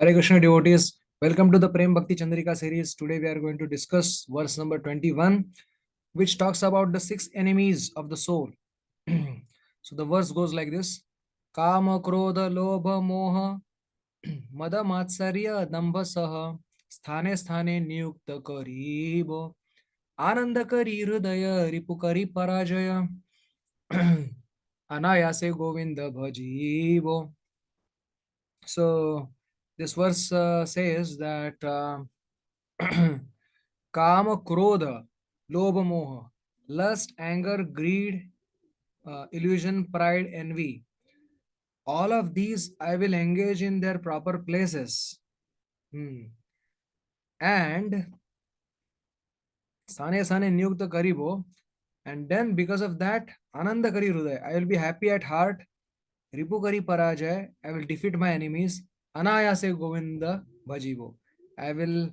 Hare Krishna devotees, welcome to the Prem Bhakti Chandrika series. Today we are going to discuss verse number 21, which talks about the six enemies of the soul. So the verse goes like this: Kama, Krodha, Lobha, Moha, Mada, Matsarya, Dambha, Saha, Sthane, Sthane, Niyukta, Karibo, Ananda, Kari, Hridaya, Ripu, Kari, Parajaya, Anayase, Govinda, Bhajibo. So this verse says that Kama, Krodha, Lobha, Moha, lust, anger, greed, illusion, pride, envy. All of these I will engage in their proper places. Hmm. And Sane Sane Nyukta Karibo. And then because of that, Ananda Kari Hruday. I will be happy at heart. Ripu Kari Parajay. I will defeat my enemies. Anayase Govinda Bhajibo. I will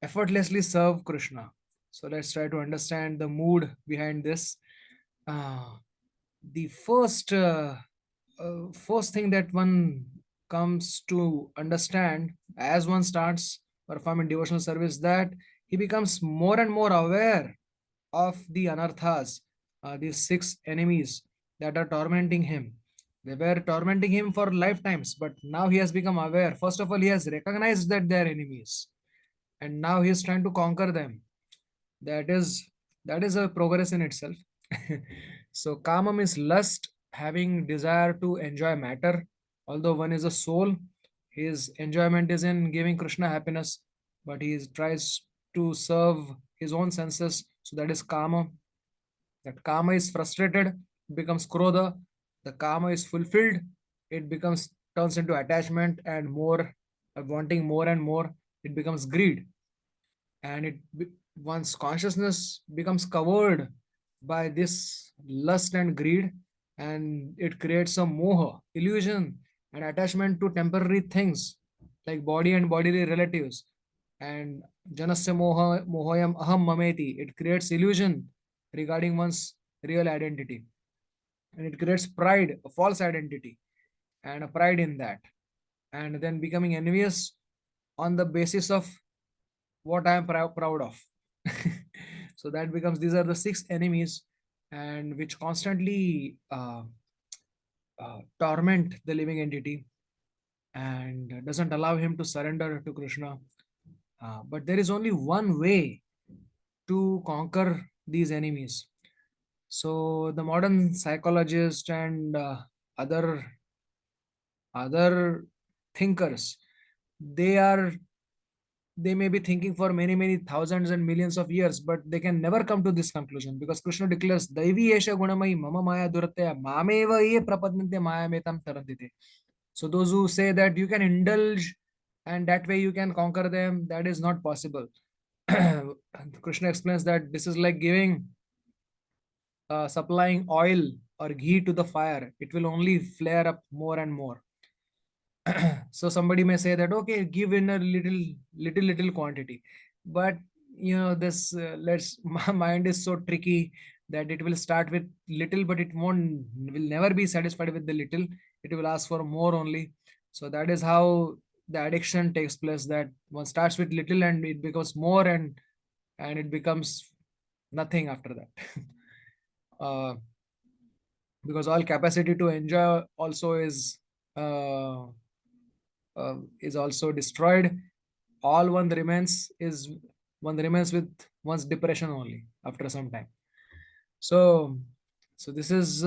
effortlessly serve Krishna. So let's try to understand the mood behind this. Uh, the first thing that one comes to understand as one starts performing devotional service, that he becomes more and more aware of the anarthas, these six enemies that are tormenting him. They were tormenting him for lifetimes, but now he has become aware. First of all, he has recognized that they are enemies, and now he is trying to conquer them. That is that is a progress in itself. So kamam is lust, having desire to enjoy matter. Although one is a soul, his enjoyment is in giving Krishna happiness, but tries to serve his own senses. So that is kama. That kama is frustrated, it becomes krodha. The kama is fulfilled, it becomes turns into attachment and more, wanting more and more, it becomes greed. And one's consciousness becomes covered by this lust and greed, and it creates a moha, illusion, and attachment to temporary things like body and bodily relatives. And janasya moha mohoyam aham mameti, it creates illusion regarding one's real identity, and it creates pride, a false identity, and a pride in that, and then becoming envious on the basis of what I am proud of. So that becomes, these are the six enemies, and which constantly torment the living entity and doesn't allow him to surrender to Krishna. But there is only one way to conquer these enemies. So the modern psychologists and other thinkers, they are they may be thinking for many thousands and millions of years, but they can never come to this conclusion, because Krishna declares daivi esha gunamai mama maya duratya mameva ye prapadnante maya metam tarandite. So those who say that you can indulge and that way you can conquer them, that is not possible. Krishna explains that this is like giving supplying oil or ghee to the fire. It will only flare up more and more. So somebody may say that, okay, give in a little quantity, but this let's my mind is so tricky that it will start with little, but it will never be satisfied with the little. It will ask for more only. So that is how the addiction takes place, that one starts with little and it becomes more, and it becomes nothing after that. uh, because all capacity to enjoy also uh, is also destroyed. All one remains with one's depression only after some time. So this is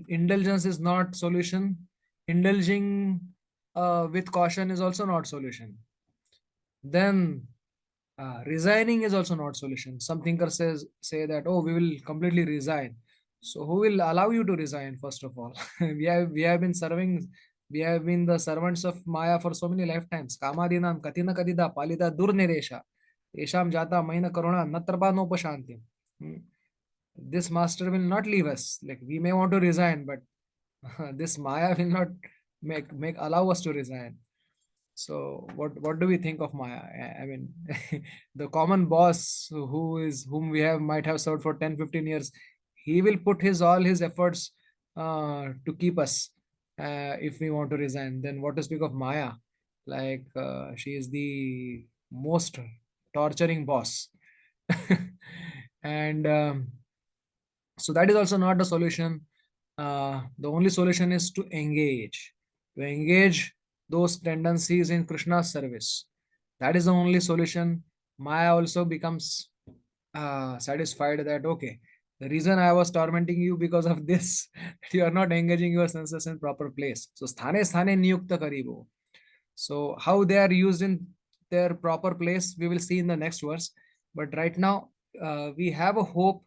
indulgence is not solution. Indulging with caution is also not solution. Then resigning is also not solution. Some thinkers say that, oh, we will completely resign. So who will allow you to resign? First of all, we have been the servants of Maya for so many lifetimes. Kamadinam katina kadida palida durniresha. Esham jata maina karuna natraba nopashanti. This master will not leave us. Like, we may want to resign, but this Maya will not make allow us to resign. So what do we think of Maya? I mean, the common boss whom we have might have served for 10-15 years, he will put his all his efforts to keep us if we want to resign. Then what to speak of Maya? Like she is the most torturing boss. And so that is also not the solution. The only solution is to engage those tendencies in Krishna's service. That is the only solution. Maya also becomes satisfied that okay, the reason I was tormenting you because of this, that you are not engaging your senses in proper place. So sthane sthane niyukta karibo. So how they are used in their proper place, we will see in the next verse. But right now, we have a hope.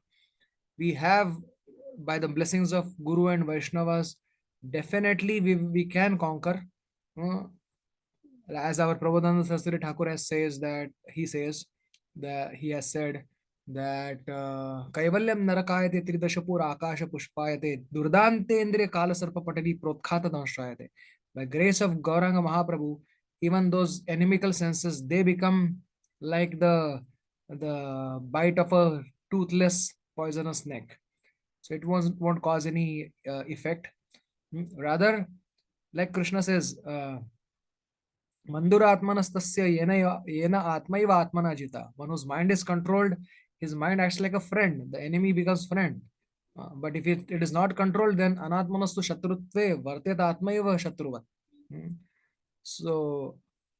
We have, by the blessings of Guru and Vaishnavas, definitely we can conquer. Uh, as our Prabodhananda Sastri Thakur has says that he has said that Kaivalyam narakayate tridashapur akasha pushpayate durdantendriya kala sarpa patali protkhata danshayate. By grace of Gauranga Mahaprabhu, even those inimical senses, they become like the bite of a toothless poisonous snake. So it won't cause any effect. Rather, like Krishna says, Manduratmanastasya yena atmaiva atmana jita. One whose mind is controlled, his mind acts like a friend. The enemy becomes friend. But if it is not controlled, then anatmanastu shatrutve vartet atmaiva shatruvat. Hmm. So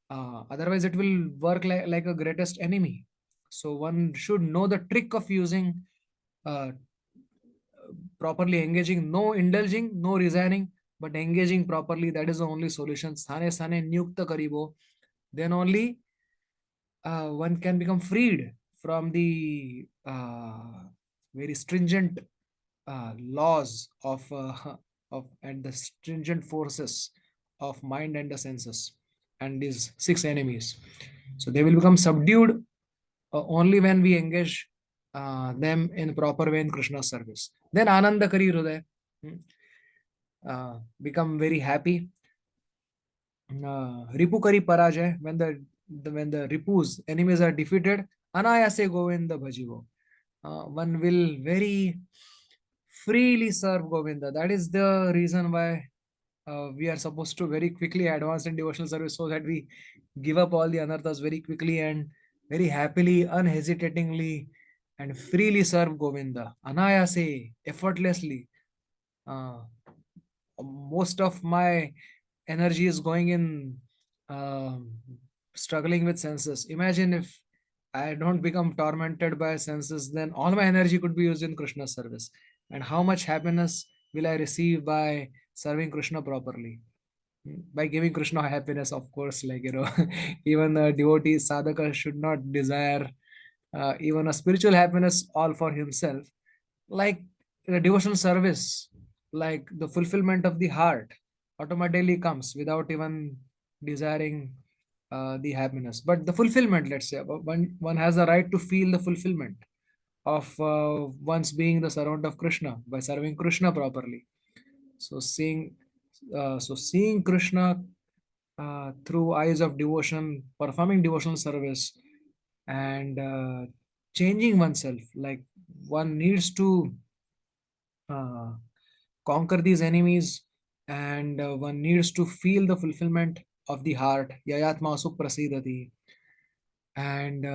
otherwise, it will work like a greatest enemy. So one should know the trick of using uh, properly engaging, no indulging, no resigning, but engaging properly. That is the only solution. Sthane sthane nyukta karibo. Then only one can become freed from the very stringent laws of and the stringent forces of mind and the senses and these six enemies. So they will become subdued only when we engage them in proper way in Krishna's service. Then Ananda Kari Hruday, become very happy. Ripu Kari Parajay, when the Ripus enemies are defeated, Anayase Govinda Bhajivo. One will very freely serve Govinda. That is the reason why we are supposed to very quickly advance in devotional service, so that we give up all the anarthas very quickly and very happily, unhesitatingly, and freely serve Govinda. Anayase, effortlessly. Uh, Most of my energy is going in um, struggling with senses. Imagine if I don't become tormented by senses, then all my energy could be used in Krishna's service. And how much happiness will I receive by serving Krishna properly? By giving Krishna happiness, of course, like, even the devotee sadhaka should not desire even a spiritual happiness all for himself. Like the devotional service, like the fulfillment of the heart automatically comes without even desiring the happiness. But the fulfillment, let's say, one has a right to feel the fulfillment of one's being the servant of Krishna by serving Krishna properly. So seeing Krishna through eyes of devotion, performing devotional service, and changing oneself. Like one needs to uh, conquer these enemies, and one needs to feel the fulfillment of the heart. Yayatma suprasidati, and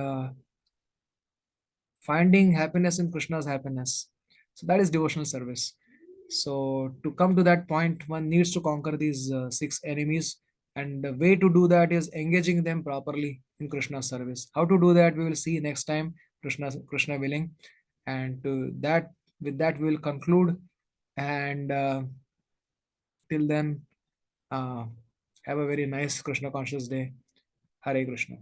finding happiness in Krishna's happiness. So that is devotional service. So to come to that point, one needs to conquer these six enemies, and the way to do that is engaging them properly in Krishna's service. How to do that, we will see next time, Krishna willing. And to that, with that, we will conclude. And till then, uh, have a very nice Krishna conscious day. Hare Krishna.